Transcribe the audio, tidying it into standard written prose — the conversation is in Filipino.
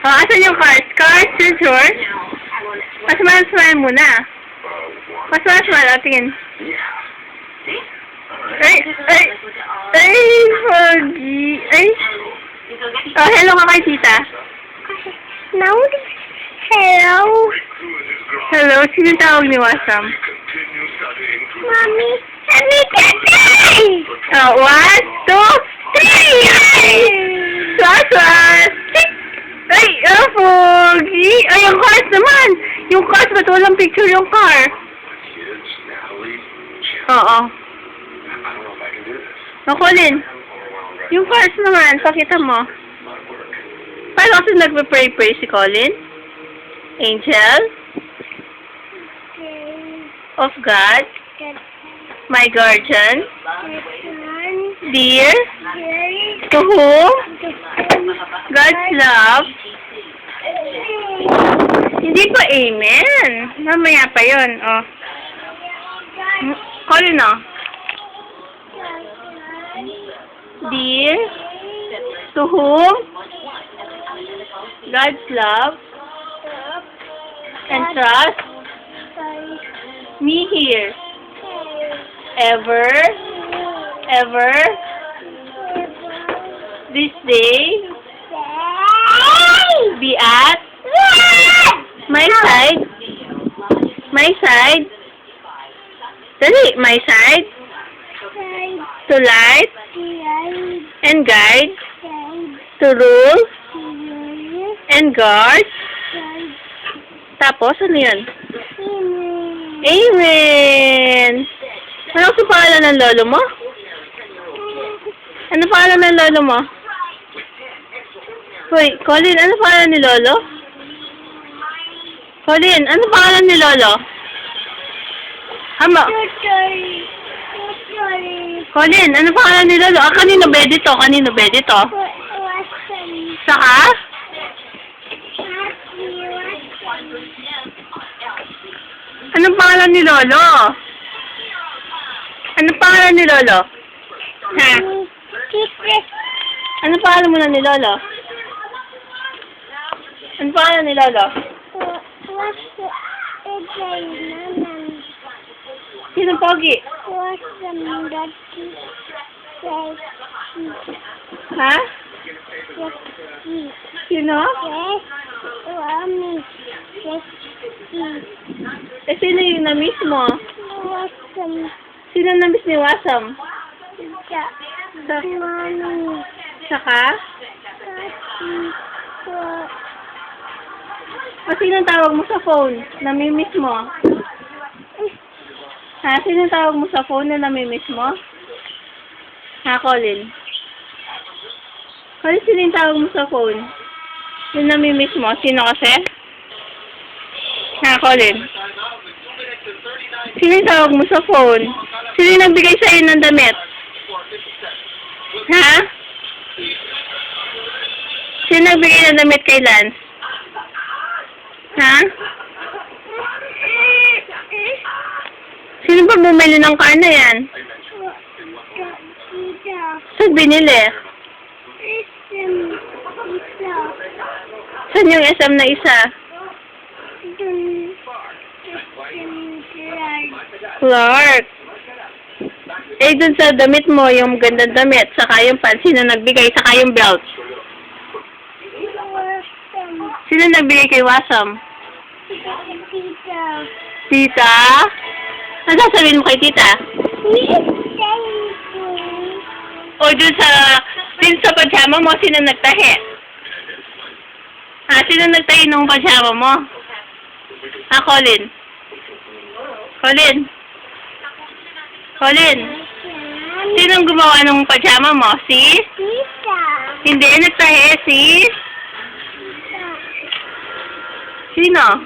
Oh, asan yung cards? Cards, you're sure? Smile muna. Smile. O, tingin. Ay! Foggy! Ay! Oh, hello ka kay tita. No. Hello. Hello, sino tawag ni Wasam? Mommy. Mommy, tatay! Oh, 1, 2, 3! Swas! Ay, Foggy! Ay, yung cars naman! Yung cars, ba't walang picture yung car? Oo. Colin, yung cars naman, pakita mo. Paano kasi nagpe-pray si Colin? Angel of God, my guardian, dear, to whom God's love. Hindi pa amen. Mamaya pa yun. Oh. Colin, oh. Dear, to whom God's love and trust me here, ever, this day, be at my side, dali, my side, to light and guide, to rule and guard. Tapos, ano yun? Amen! Ano ang pangalan ng lolo mo? Ano pangalan ng lolo mo? Hoy, Colin, ano pangalan ni lolo? Colin, ano pangalan ni lolo? Ama. Colin, ano pangalan ni lolo? Ah, kanino ba dito? Saka? Anong pangalan ni lolo? Anong pangalan ni lolo? Ha? Anong pangalan mo na ni lolo? Anong pangalan ni lolo? Sino pogi? Ha? Sino? Eh, sino yung na-miss mo? Sino na-miss ni Wasam? Saka? O, sino tawag mo sa phone? Nami-miss mo? Ha? Sino tawag mo sa phone na nami-miss mo? Ha, Colin? Colin, sino yung tawag mo sa phone? Yung nami-miss mo? Sino kasi? Ha, Colin? Sino yung tawag mo sa phone? Sino yung nagbigay sa'yo ng damit? Ha? Sino nagbigay ng damit kay Lance? Ha? Sino ba bumili ng car na yan? Saan binili? Saan yung SM na isa? Clark. Eh, dun sa damit mo, yung gandang damit, saka yung pants, sino nagbigay, saka yung belt? Sino nagbigay kay Wasam? Tita? Ano sasabihin mo kay tita? O dun sa pajama mo, sino nagtahi? Ha, sino nagtahi nung pajama mo? Ha, Colin? Colin? Sinong gumawa ng pajama mo? Si? Hindi, nagtahi. Si? Sino?